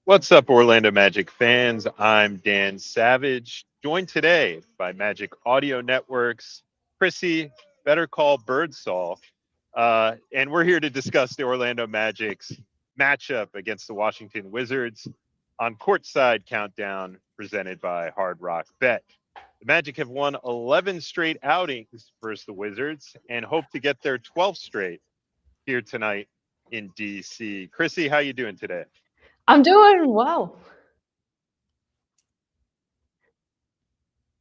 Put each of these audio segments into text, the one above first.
What's up, Orlando Magic fans? I'm Dan Savage, joined today by Magic Audio Network's Chrissy, Better Call Birdsall. And we're here to discuss the Orlando Magic's matchup against the Washington Wizards on Courtside Countdown presented by Hard Rock Bet. The Magic have won 11 straight outings versus the Wizards and hope to get their 12th straight here tonight in DC. Chrissy, how you doing today? I'm doing well.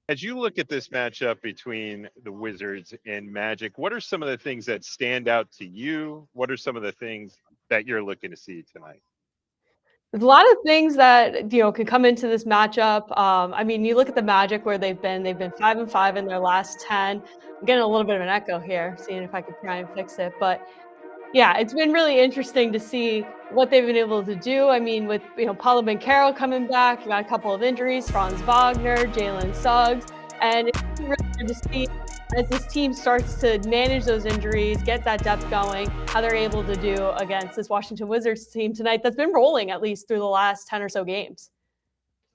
As you look at this matchup between the Wizards and Magic, what are some of the things that stand out to you? What are some of the things that you're looking to see tonight? There's a lot of things that can come into this matchup. You look at the Magic where they've been 5-5 in their last 10. I'm getting a little bit of an echo here, seeing if I could try and fix it. But yeah, it's been really interesting to see what they've been able to do. I mean, with Paolo Banchero coming back, you got a couple of injuries, Franz Wagner, Jalen Suggs, and it's really good to see as this team starts to manage those injuries, get that depth going, how they're able to do against this Washington Wizards team tonight that's been rolling at least through the last 10 or so games.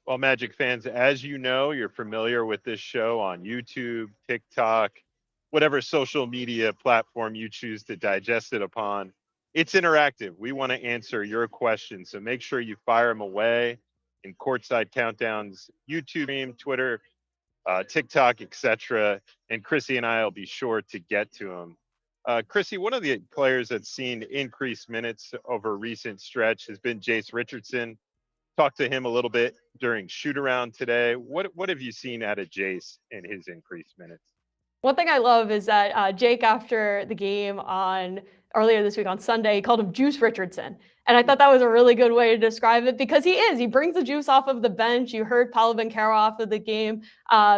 Well, Magic fans, as you know, you're familiar with this show on YouTube, TikTok, whatever social media platform you choose to digest it upon. It's interactive. We want to answer your questions. So make sure you fire them away in Courtside Countdown's YouTube stream, Twitter, TikTok, etc. And Chrissy and I will be sure to get to them. Chrissy, one of the players that's seen increased minutes over recent stretch has been Jace Richardson. Talked to him a little bit during shoot around today. What have you seen out of Jace in his increased minutes? One thing I love is that Jake, after the game on earlier this week on Sunday, he called him Juice Richardson. And I thought that was a really good way to describe it because he is. He brings the juice off of the bench. You heard Paolo Banchero off of the game,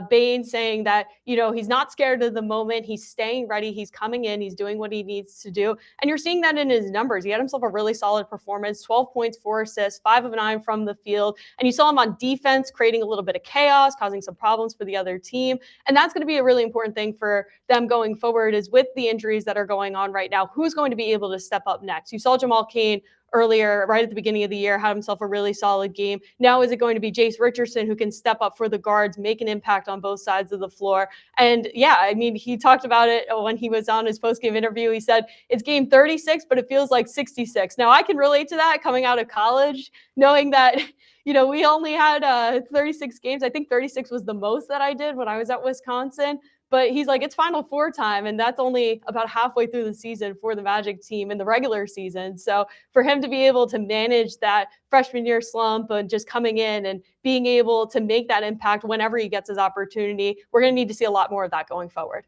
Bain saying that, he's not scared of the moment. He's staying ready. He's coming in. He's doing what he needs to do. And you're seeing that in his numbers. He had himself a really solid performance, 12 points, 4 assists, 5 of 9 from the field. And you saw him on defense creating a little bit of chaos, causing some problems for the other team. And that's going to be a really important thing for them going forward is with the injuries that are going on right now, who's going to be able to step up next? You saw Jamal Cain earlier, right at the beginning of the year, had himself a really solid game. Now is it going to be Jace Richardson who can step up for the guards, make an impact on both sides of the floor? And yeah, I mean, he talked about it when he was on his post-game interview. He said, it's game 36, but it feels like 66. Now, I can relate to that coming out of college, knowing that we only had 36 games. I think 36 was the most that I did when I was at Wisconsin. But he's like, it's Final Four time, and that's only about halfway through the season for the Magic team in the regular season. So for him to be able to manage that freshman year slump and just coming in and being able to make that impact whenever he gets his opportunity, we're going to need to see a lot more of that going forward.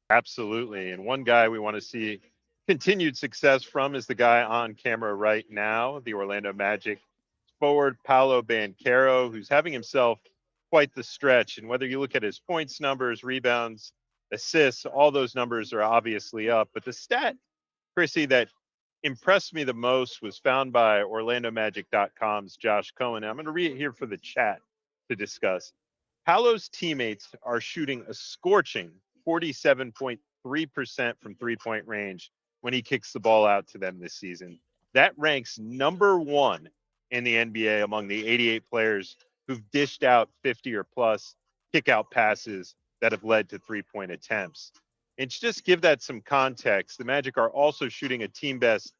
Absolutely. And one guy we want to see continued success from is the guy on camera right now, the Orlando Magic forward Paolo Banchero, who's having himself quite the stretch. And whether you look at his points numbers, rebounds, assists, all those numbers are obviously up. But the stat, Chrissy, that impressed me the most was found by OrlandoMagic.com's Josh Cohen. And I'm going to read it here for the chat to discuss. Paolo's teammates are shooting a scorching 47.3% from three-point range when he kicks the ball out to them this season. That ranks number one in the NBA among the 88 players who've dished out 50 or plus kick out passes that have led to three-point attempts. And to just give that some context, the Magic are also shooting a team best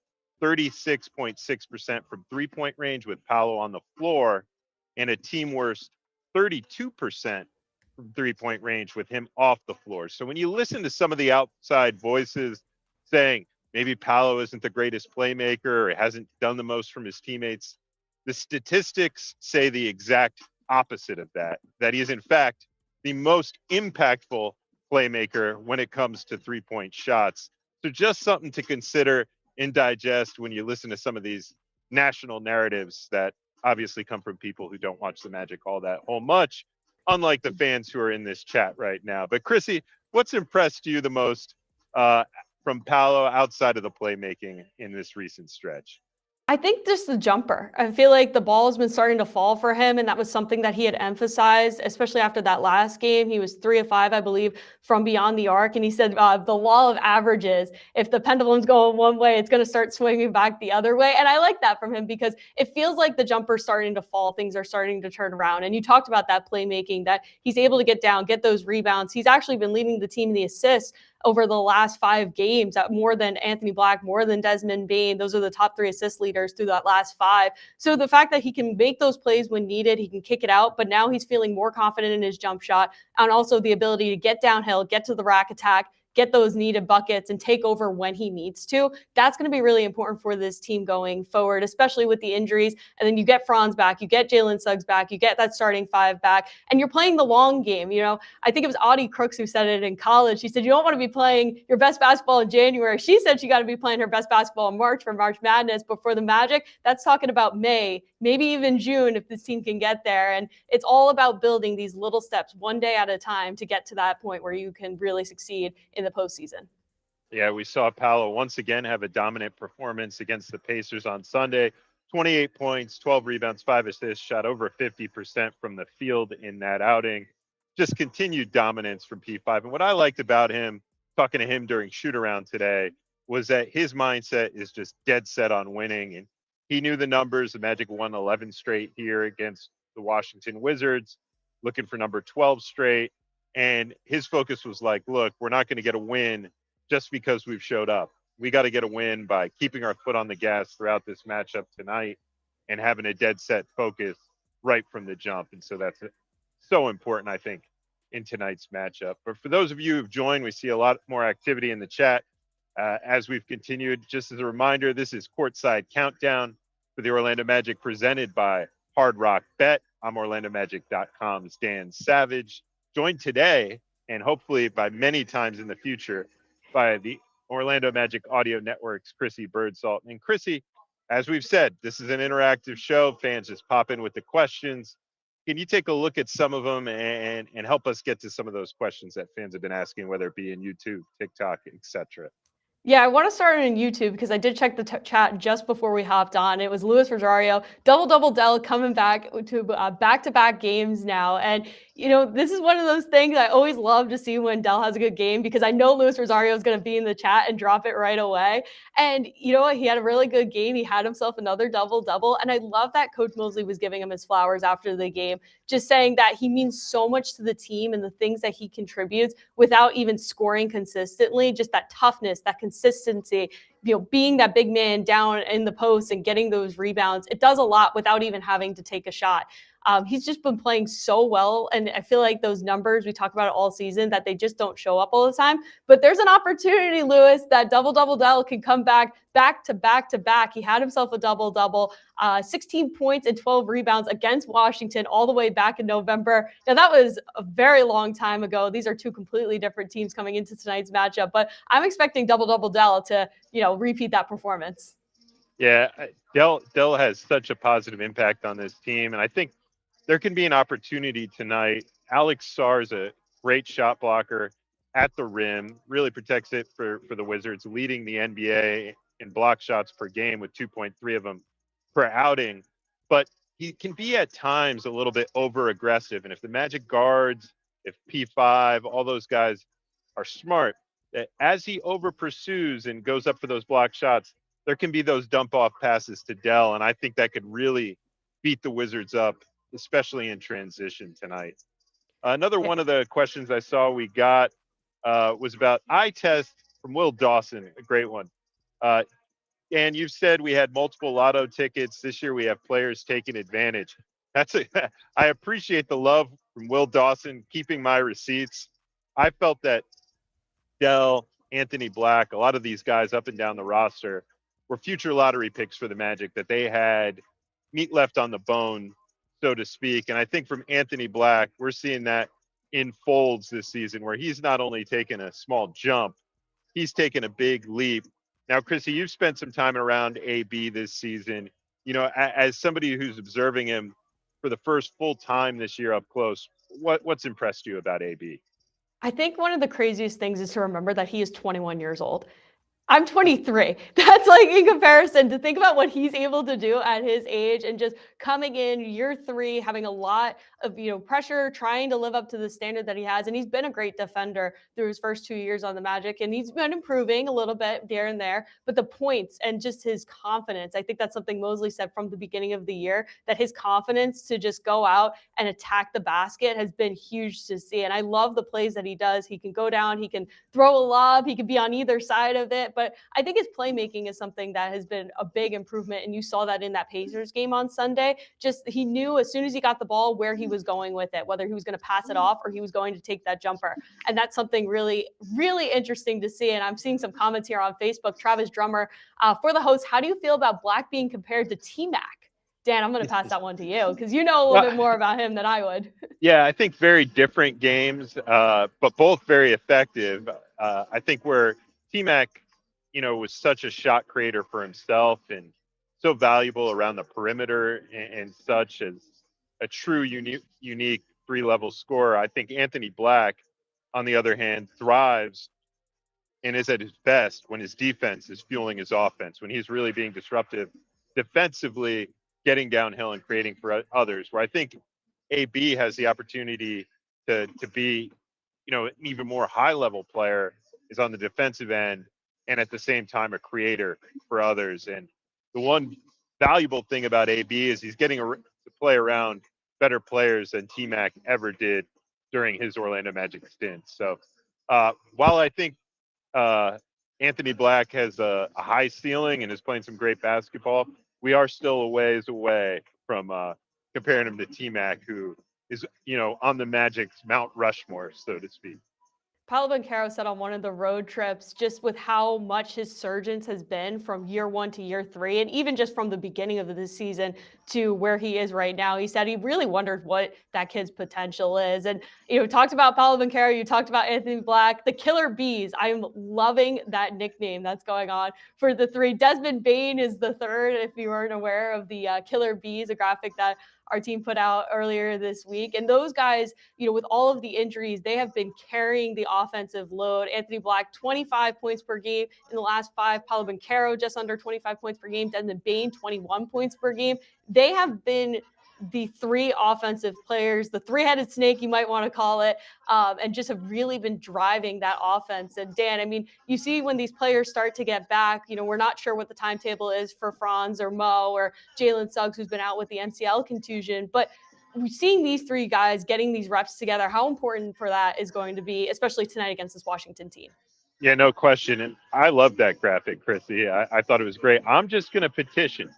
36.6% from three-point range with Paolo on the floor and a team worst 32% from three-point range with him off the floor. So when you listen to some of the outside voices saying maybe Paolo isn't the greatest playmaker or hasn't done the most from his teammates, the statistics say the exact opposite of that, that he is in fact the most impactful playmaker when it comes to three-point shots. So just something to consider and digest when you listen to some of these national narratives that obviously come from people who don't watch the Magic all that whole much, unlike the fans who are in this chat right now. But Chrissy, what's impressed you the most from Paolo outside of the playmaking in this recent stretch? I think just the jumper. I feel like the ball has been starting to fall for him, and that was something that he had emphasized, especially after that last game. He was 3 of 5, I believe, from beyond the arc, and he said the law of averages. If the pendulum's going one way, it's going to start swinging back the other way, and I like that from him because it feels like the jumper's starting to fall. Things are starting to turn around, and you talked about that playmaking that he's able to get down, get those rebounds. He's actually been leading the team in the assists over the last 5 games, more than Anthony Black, more than Desmond Bane. Those are the top 3 assist leaders through that last 5. So the fact that he can make those plays when needed, he can kick it out, but now he's feeling more confident in his jump shot, and also the ability to get downhill, get to the rack attack, get those needed buckets and take over when he needs to. That's going to be really important for this team going forward, especially with the injuries. And then you get Franz back, you get Jalen Suggs back, you get that starting 5 back, and you're playing the long game. I think it was Audie Crooks who said it in college. She said, you don't want to be playing your best basketball in January. She said she got to be playing her best basketball in March for March Madness. But for the Magic, that's talking about May, maybe even June if this team can get there. And it's all about building these little steps one day at a time to get to that point where you can really succeed in the postseason. Yeah, we saw Paolo once again have a dominant performance against the Pacers on Sunday. 28 points, 12 rebounds, 5 assists, shot over 50% from the field in that outing. Just continued dominance from P5. And what I liked about him, talking to him during shoot around today, was that his mindset is just dead set on winning. And he knew the numbers. The Magic won 11 straight here against the Washington Wizards, looking for number 12 straight. And his focus was like, look, we're not going to get a win just because we've showed up. We got to get a win by keeping our foot on the gas throughout this matchup tonight and having a dead set focus right from the jump. And so that's so important, I think, in tonight's matchup. But for those of you who've joined, we see a lot more activity in the chat as we've continued. Just as a reminder, this is Courtside Countdown for the Orlando Magic presented by Hard Rock Bet. I'm OrlandoMagic.com's Dan Savage, joined today and hopefully by many times in the future by the Orlando Magic Audio Network's Chrissy Birdsalt. And Chrissy, as we've said, this is an interactive show. Fans just pop in with the questions. Can you take a look at some of them and help us get to some of those questions that fans have been asking, whether it be in YouTube, TikTok, etc.? Yeah, I want to start on YouTube because I did check the chat just before we hopped on. It was Luis Rosario, double Dell coming back to back-to-back games now. And, this is one of those things I always love to see when Dell has a good game because I know Luis Rosario is going to be in the chat and drop it right away. And you know what? He had a really good game. He had himself another double. And I love that Coach Mosley was giving him his flowers after the game, just saying that he means so much to the team and the things that he contributes without even scoring consistently, just that toughness, that consistency, being that big man down in the post and getting those rebounds. It does a lot without even having to take a shot. He's just been playing so well. And I feel like those numbers, we talk about it all season, that they just don't show up all the time. But there's an opportunity, Luis, that double Dell can come back to back. He had himself a double, 16 points and 12 rebounds against Washington all the way back in November. Now, that was a very long time ago. These are two completely different teams coming into tonight's matchup. But I'm expecting double Dell to, repeat that performance. Yeah, Dell has such a positive impact on this team. And I think there can be an opportunity tonight. Alex Sarr's a great shot blocker at the rim, really protects it for the Wizards, leading the NBA in block shots per game with 2.3 of them per outing. But he can be at times a little bit over aggressive. And if the Magic guards, if P5, all those guys are smart, that as he over pursues and goes up for those block shots, there can be those dump off passes to Dell. And I think that could really beat the Wizards up, especially in transition tonight. Another one of the questions I saw we got was about eye test from Will Dawson, a great one. And you've said we had multiple lotto tickets. This year we have players taking advantage. I appreciate the love from Will Dawson, keeping my receipts. I felt that Dell, Anthony Black, a lot of these guys up and down the roster were future lottery picks for the Magic, that they had meat left on the bone, so to speak. And I think from Anthony Black, we're seeing that in folds this season, where he's not only taken a small jump, he's taken a big leap. Now, Chrissy, you've spent some time around AB this season. As somebody who's observing him for the first full time this year up close, what's impressed you about AB? I think one of the craziest things is to remember that he is 21 years old. I'm 23. That's like in comparison to think about what he's able to do at his age and just coming in year 3, having a lot of, pressure, trying to live up to the standard that he has. And he's been a great defender through his first 2 years on the Magic, and he's been improving a little bit here and there. But the points and just his confidence, I think that's something Mosley said from the beginning of the year, that his confidence to just go out and attack the basket has been huge to see. And I love the plays that he does. He can go down, he can throw a lob, he can be on either side of it. But I think his playmaking is something that has been a big improvement. And you saw that in that Pacers game on Sunday. Just he knew as soon as he got the ball where he was going with it, whether he was going to pass it off or he was going to take that jumper. And that's something really, really interesting to see. And I'm seeing some comments here on Facebook. Travis Drummer, for the host, how do you feel about Black being compared to T-Mac? Dan, I'm going to pass that one to you because you know a little bit more about him than I would. Yeah, I think very different games, but both very effective. I think where T-Mac, was such a shot creator for himself and so valuable around the perimeter and such as a true unique 3-level scorer. I think Anthony Black, on the other hand, thrives and is at his best when his defense is fueling his offense, when he's really being disruptive defensively, getting downhill and creating for others. Where I think AB has the opportunity to be, an even more high level player is on the defensive end and at the same time a creator for others. And the one valuable thing about AB is he's getting to play around better players than T-Mac ever did during his Orlando Magic stint. So while I think Anthony Black has a high ceiling and is playing some great basketball, we are still a ways away from comparing him to T-Mac, who is, on the Magic's Mount Rushmore, so to speak. Paolo Banchero said on one of the road trips, just with how much his surgence has been from year 1 to year 3, and even just from the beginning of this season to where he is right now, he said he really wondered what that kid's potential is. And, talked about Paolo Banchero, you talked about Anthony Black, the Killer Bees. I'm loving that nickname that's going on for the 3. Desmond Bane is the 3rd, if you weren't aware of the Killer Bees, a graphic that our team put out earlier this week. And those guys, with all of the injuries, they have been carrying the offensive load. Anthony Black, 25 points per game in the last 5. Paolo Banchero, just under 25 points per game. Desmond Bane, 21 points per game. They have been the 3 offensive players, the 3-headed snake, you might want to call it, and just have really been driving that offense. And Dan, I mean, you see when these players start to get back, we're not sure what the timetable is for Franz or Mo or Jalen Suggs, who's been out with the MCL contusion, but we're seeing these 3 guys getting these reps together. How important for that is going to be, especially tonight against this Washington team? Yeah, no question. And I love that graphic, Chrissy. I thought it was great. I'm just going to petition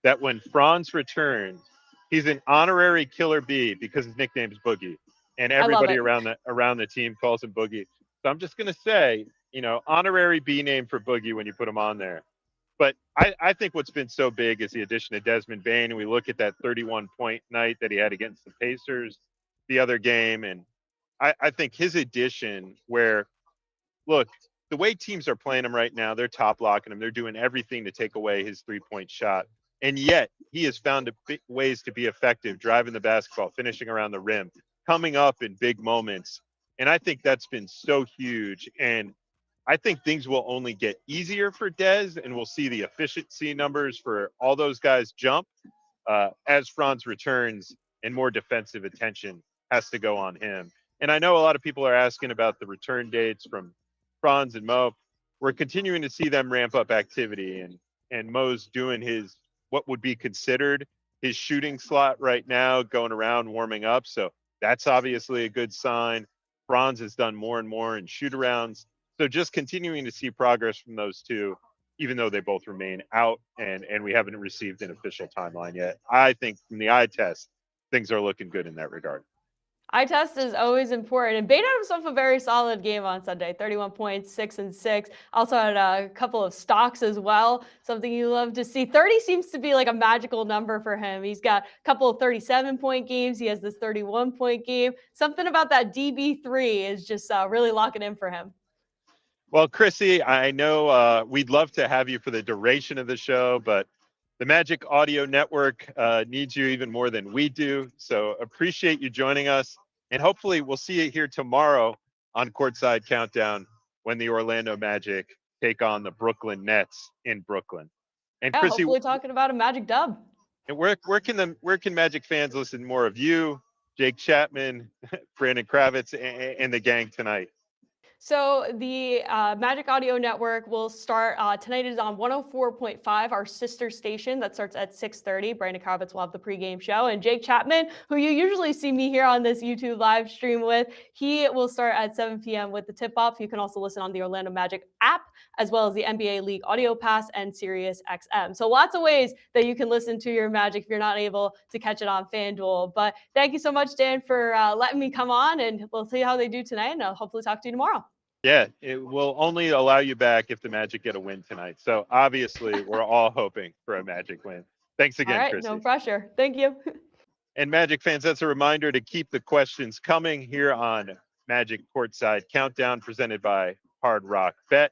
that when Franz returns, he's an honorary Killer Bee because his nickname is Boogie, and everybody around the team calls him Boogie. So I'm just gonna say, honorary B name for Boogie when you put him on there. But I think what's been so big is the addition of Desmond Bane, and we look at that 31-point night that he had against the Pacers the other game, and I think his addition, where look, the way teams are playing him right now, they're top locking him. They're doing everything to take away his 3-point shot. And yet he has found ways to be effective, driving the basketball, finishing around the rim, coming up in big moments. And I think that's been so huge. And I think things will only get easier for Dez, and we'll see the efficiency numbers for all those guys jump as Franz returns and more defensive attention has to go on him. And I know a lot of people are asking about the return dates from Franz and Mo. We're continuing to see them ramp up activity, and Mo's doing his what would be considered his shooting slot right now, going around warming up. So that's obviously a good sign. Franz has done more and more in shoot arounds. So just continuing to see progress from those 2, even though they both remain out and we haven't received an official timeline yet. I think from the eye test, things are looking good in that regard. Eye test is always important. And Bane had himself a very solid game on Sunday, 31 points, 6 and 6. Also had a couple of stocks as well, something you love to see. 30 seems to be like a magical number for him. He's got a couple of 37-point games. He has this 31-point game. Something about that DB3 is just really locking in for him. Well, Chrissy, I know we'd love to have you for the duration of the show, but the Magic Audio Network needs you even more than we do. So appreciate you joining us. And hopefully we'll see you here tomorrow on Courtside Countdown when the Orlando Magic take on the Brooklyn Nets in Brooklyn. And Yeah, Chrissy, hopefully talking about a Magic dub. and where can Magic fans listen more of you, Jake Chapman, Brandon Kravitz, and the gang tonight? So the Magic Audio Network will start tonight. Is on 104.5, our sister station that starts at 6:30. Brandon Kravitz will have the pregame show, and Jake Chapman, who you usually see me here on this YouTube live stream with, he will start at 7 p.m. with the tip-off. You can also listen on the Orlando Magic app, as well as the NBA League Audio Pass and Sirius XM. So lots of ways that you can listen to your Magic if you're not able to catch it on FanDuel. But thank you so much, Dan, for letting me come on, and we'll see how they do tonight, and I'll hopefully talk to you tomorrow. Yeah, it will only allow you back if the Magic get a win tonight. So obviously, we're all hoping for a Magic win. Thanks All again, right, no Chrissy. pressure. Thank you. And Magic fans, that's a reminder to keep the questions coming here on Magic Courtside Countdown presented by Hard Rock Bet.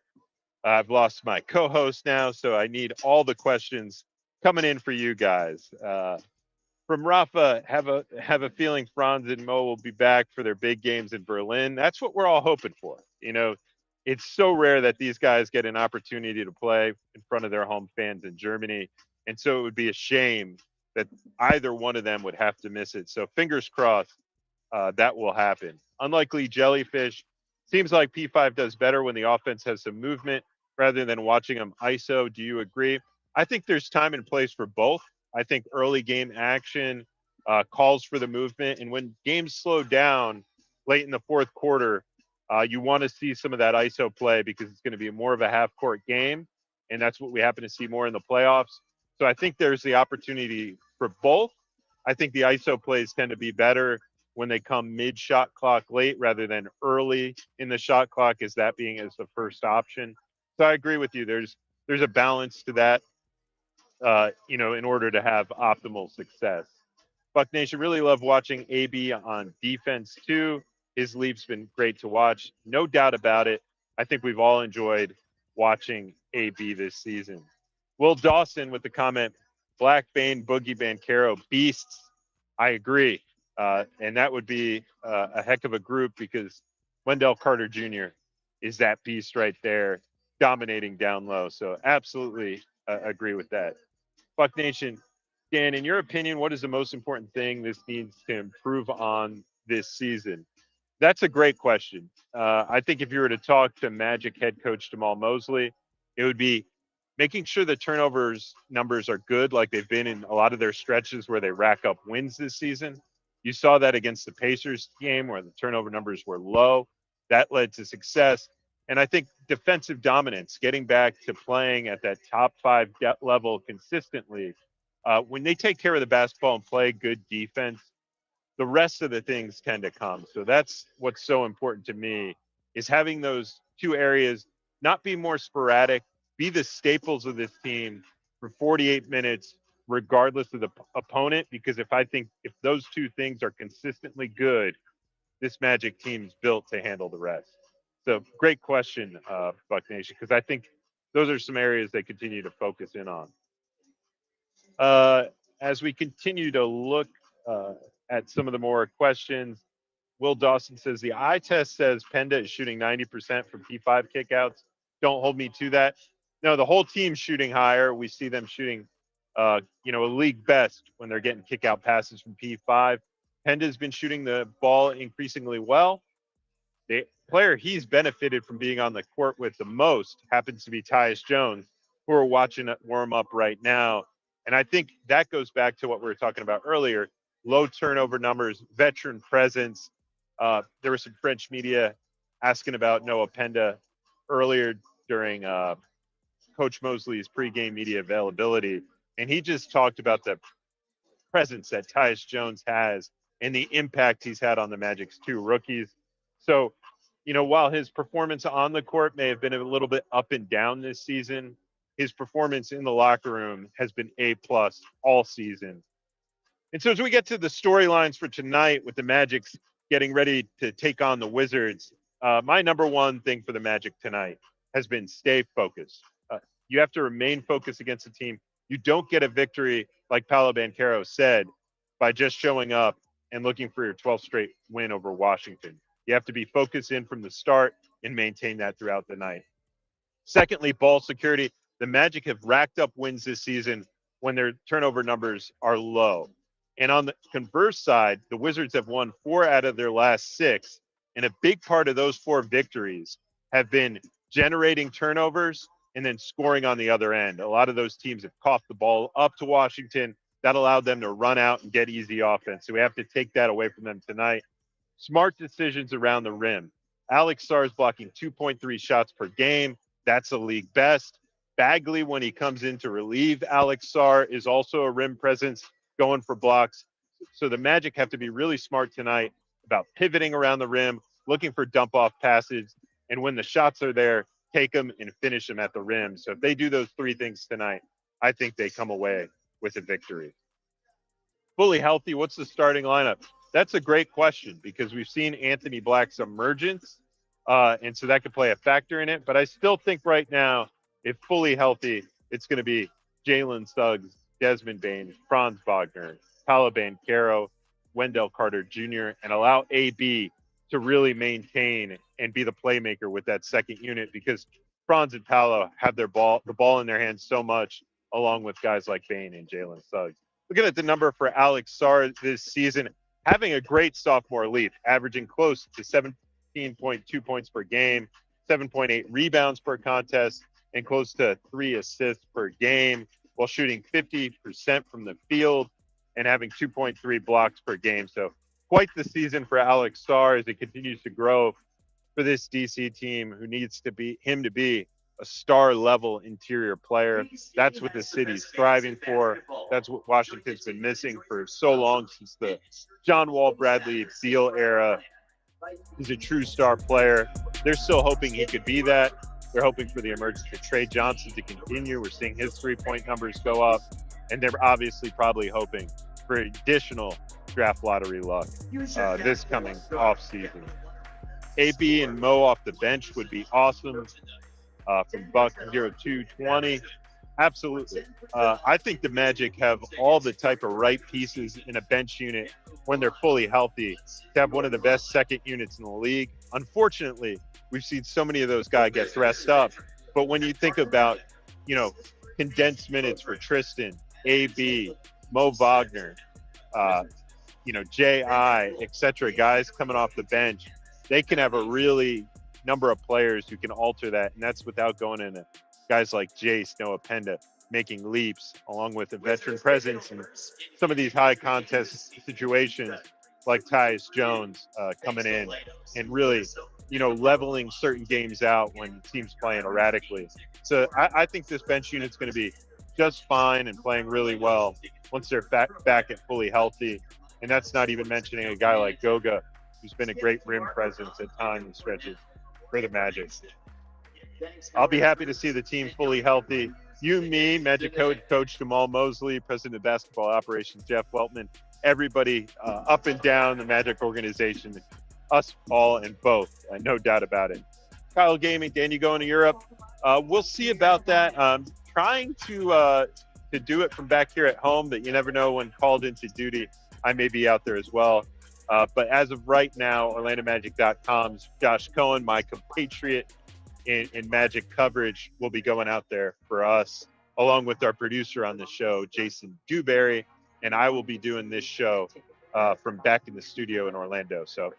I've lost my co-host now, so I need all the questions coming in for you guys. From Rafa, have a feeling Franz and Mo will be back for their big games in Berlin. That's what we're all hoping for. You know, it's so rare that these guys get an opportunity to play in front of their home fans in Germany, and so it would be a shame that either one of them would have to miss it. So fingers crossed that will happen. Unlikely jellyfish. Seems like P5 does better when the offense has some movement rather than watching them ISO. Do you agree? I think there's time and place for both. I think early game action calls for the movement. And when games slow down late in the fourth quarter, you want to see some of that ISO play because it's going to be more of a half court game. And that's what we happen to see more in the playoffs. So I think there's the opportunity for both. I think the ISO plays tend to be better when they come mid shot clock late rather than early in the shot clock, as that being as the first option. So I agree with you. There's a balance to that, in order to have optimal success. Buck Nation, really love watching AB on defense too. His leap's been great to watch, no doubt about it. I think we've all enjoyed watching AB this season. Will Dawson with the comment, Black Bane, Boogie Banchero, beasts. I agree. And that would be a heck of a group because Wendell Carter Jr. is that beast right there, dominating down low. So absolutely agree with that. Buck Nation, Dan, in your opinion, what is the most important thing this needs to improve on this season? That's a great question. I think if you were to talk to Magic head coach Jamal Mosley, it would be making sure the turnovers numbers are good, like they've been in a lot of their stretches where they rack up wins this season. You saw that against the Pacers game where the turnover numbers were low. That led to success. And I think defensive dominance, getting back to playing at that top five level consistently, when they take care of the basketball and play good defense, the rest of the things tend to come. So that's what's so important to me is having those two areas not be more sporadic, be the staples of this team for 48 minutes, regardless of the opponent. Because if those two things are consistently good, this Magic team's built to handle the rest. So great question, Buck Nation, because I think those are some areas they continue to focus in on. As we continue to look at some of the more questions, Will Dawson says the eye test says Penda is shooting 90% from P5 kickouts. Don't hold me to that. No, the whole team's shooting higher. We see them shooting, a league best when they're getting kick out passes from P5. Penda's been shooting the ball increasingly well. The player he's benefited from being on the court with the most happens to be Tyus Jones, who we're watching it warm up right now. And I think that goes back to what we were talking about earlier, low turnover numbers, veteran presence. There was some French media asking about Noah Penda earlier during Coach Mosley's pregame media availability. And he just talked about the presence that Tyus Jones has and the impact he's had on the Magic's two rookies. So, while his performance on the court may have been a little bit up and down this season, his performance in the locker room has been A+ all season. And so as we get to the storylines for tonight with the Magic getting ready to take on the Wizards, my number one thing for the Magic tonight has been stay focused. You have to remain focused against the team. You don't get a victory, like Paolo Banchero said, by just showing up and looking for your 12th straight win over Washington. You have to be focused in from the start and maintain that throughout the night. Secondly, ball security. The Magic have racked up wins this season when their turnover numbers are low. And on the converse side, the Wizards have won 4 out of their last 6. And a big part of those 4 victories have been generating turnovers and then scoring on the other end. A lot of those teams have coughed the ball up to Washington. That allowed them to run out and get easy offense. So we have to take that away from them tonight. Smart decisions around the rim. Alex Sarr is blocking 2.3 shots per game. That's a league best. Bagley, when he comes in to relieve Alex Sarr, is also a rim presence going for blocks. So the Magic have to be really smart tonight about pivoting around the rim, looking for dump off passes, and when the shots are there, take them and finish them at the rim. So if they do those 3 things tonight, I think they come away with a victory. Fully healthy, what's the starting lineup? That's a great question because we've seen Anthony Black's emergence, and so that could play a factor in it. But I still think right now, if fully healthy, it's going to be Jalen Suggs, Desmond Bane, Franz Wagner, Paolo Banchero, Wendell Carter Jr., and allow AB to really maintain and be the playmaker with that second unit because Franz and Paolo have the ball in their hands so much, along with guys like Bane and Jalen Suggs. Looking at the number for Alex Sarr this season, having a great sophomore leap, averaging close to 17.2 points per game, 7.8 rebounds per contest, and close to 3 assists per game, while shooting 50% from the field and having 2.3 blocks per game. So quite the season for Alex Sarr as it continues to grow for this DC team who needs to be a star level interior player. That's what the city's striving for. That's what Washington's been missing for so long since the John Wall, Bradley, Beal era. He's a true star player. They're still hoping he could be that. They're hoping for the emergence of Trey Johnson to continue. We're seeing his 3-point numbers go up. And they're obviously probably hoping for additional draft lottery luck this coming offseason. AB and Mo off the bench would be awesome. From Buck 0220. Absolutely. I think the Magic have all the type of right pieces in a bench unit when they're fully healthy to have one of the best second units in the league. Unfortunately, we've seen so many of those guys get dressed up. But when you think about, condensed minutes for Tristan, AB, Mo Wagner, J.I., etc., guys coming off the bench, they can have a really number of players who can alter that, and that's without going into guys like Jace, Noah Penda, making leaps, along with a veteran presence and some of these high contest situations like Tyus Jones coming in and really, leveling certain games out when the team's playing erratically. So I think this bench unit's going to be just fine and playing really well once they're back at fully healthy. And that's not even mentioning a guy like Goga, who's been a great rim presence at times and stretches for the Magic. I'll be happy to see the team fully healthy. You, me, Magic coach Jamal Mosley, president of basketball operations Jeff Weltman, everybody up and down the Magic organization, us all and both, no doubt about it. Kyle Gaming, Dan, you going to Europe? We'll see about that. Trying to do it from back here at home, but you never know when called into duty. I may be out there as well. But as of right now, OrlandoMagic.com's Josh Cohen, my compatriot in Magic coverage, will be going out there for us, along with our producer on the show, Jason Dewberry, and I will be doing this show from back in the studio in Orlando. So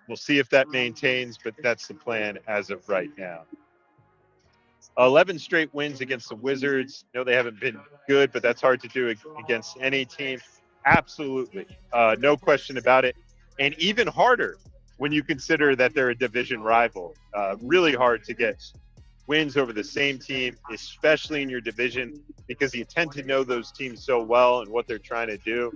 we'll see if that maintains, but that's the plan as of right now. 11 straight wins against the Wizards. No, they haven't been good, but that's hard to do against any team. Absolutely. No question about it. And even harder when you consider that they're a division rival. Really hard to get wins over the same team, especially in your division, because you tend to know those teams so well and what they're trying to do.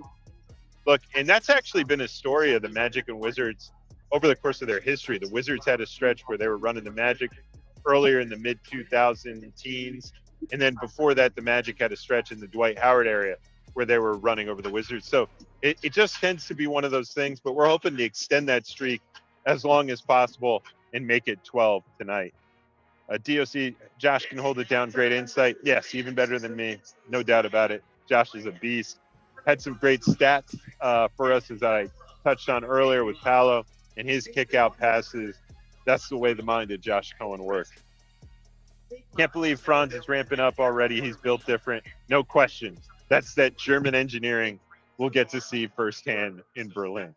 Look, and that's actually been a story of the Magic and Wizards over the course of their history. The Wizards had a stretch where they were running the Magic earlier in the mid-2000 teens. And then before that, the Magic had a stretch in the Dwight Howard area where they were running over the Wizards. So it just tends to be one of those things, but we're hoping to extend that streak as long as possible and make it 12 tonight. DOC, Josh can hold it down. Great insight. Yes, even better than me. No doubt about it. Josh is a beast. Had some great stats for us, as I touched on earlier with Paolo and his kick-out passes. That's the way the mind of Josh Cohen works. Can't believe Franz is ramping up already. He's built different. No question. That's that German engineering we'll get to see firsthand in Berlin.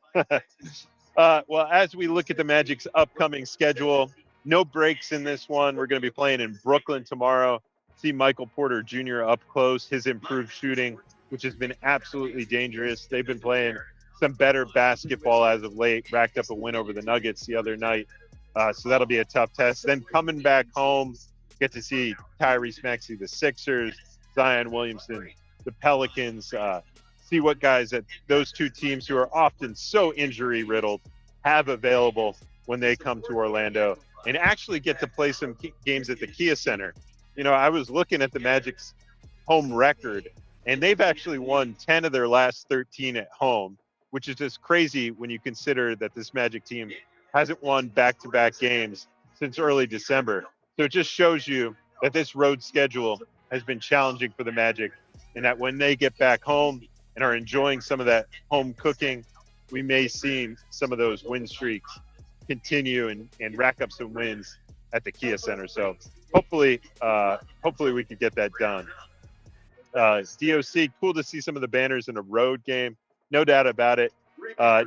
Well, as we look at the Magic's upcoming schedule, no breaks in this one. We're going to be playing in Brooklyn tomorrow. See Michael Porter Jr. up close, his improved shooting, which has been absolutely dangerous. They've been playing some better basketball as of late, racked up a win over the Nuggets the other night. So that'll be a tough test. Then coming back home, get to see Tyrese Maxey, the Sixers, Zion Williamson, the Pelicans, see what guys that those two teams who are often so injury riddled have available when they come to Orlando, and actually get to play some games at the Kia Center. You know, I was looking at the Magic's home record, and they've actually won 10 of their last 13 at home, which is just crazy when you consider that this Magic team hasn't won back-to-back games since early December. So it just shows you that this road schedule has been challenging for the Magic, and that when they get back home and are enjoying some of that home cooking, we may see some of those win streaks continue and rack up some wins at the Kia Center. So hopefully we can get that done. DOC, cool to see some of the banners in a road game. No doubt about it.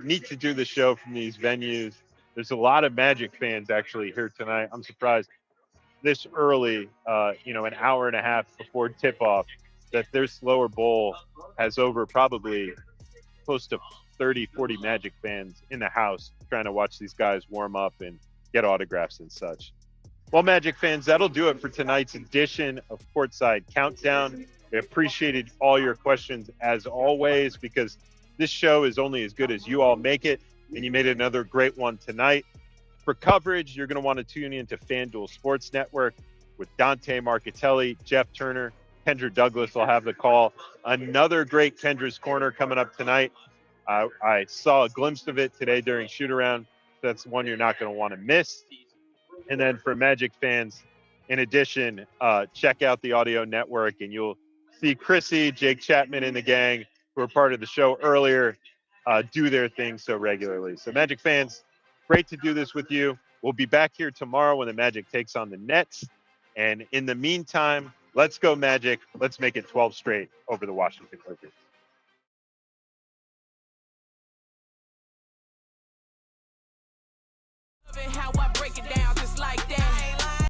Neat to do the show from these venues. There's a lot of Magic fans actually here tonight. I'm surprised this early, an hour and a half before tip-off, that their slower bowl has over probably close to 30, 40 Magic fans in the house trying to watch these guys warm up and get autographs and such. Well, Magic fans, that'll do it for tonight's edition of Courtside Countdown. I appreciated all your questions as always, because this show is only as good as you all make it, and you made another great one tonight. For coverage, you're going to want to tune in to FanDuel Sports Network with Dante Marchitelli, Jeff Turner, Kendra Douglas will have the call. Another great Kendra's Corner coming up tonight. I saw a glimpse of it today during shoot-around. That's one you're not going to want to miss. And then for Magic fans, in addition, check out the audio network, and you'll see Chrissy, Jake Chapman, and the gang who were part of the show earlier do their thing so regularly. So Magic fans, great to do this with you. We'll be back here tomorrow when the Magic takes on the Nets. And in the meantime, let's go Magic. Let's make it 12 straight over the Washington Wizards. How I break it down just like that.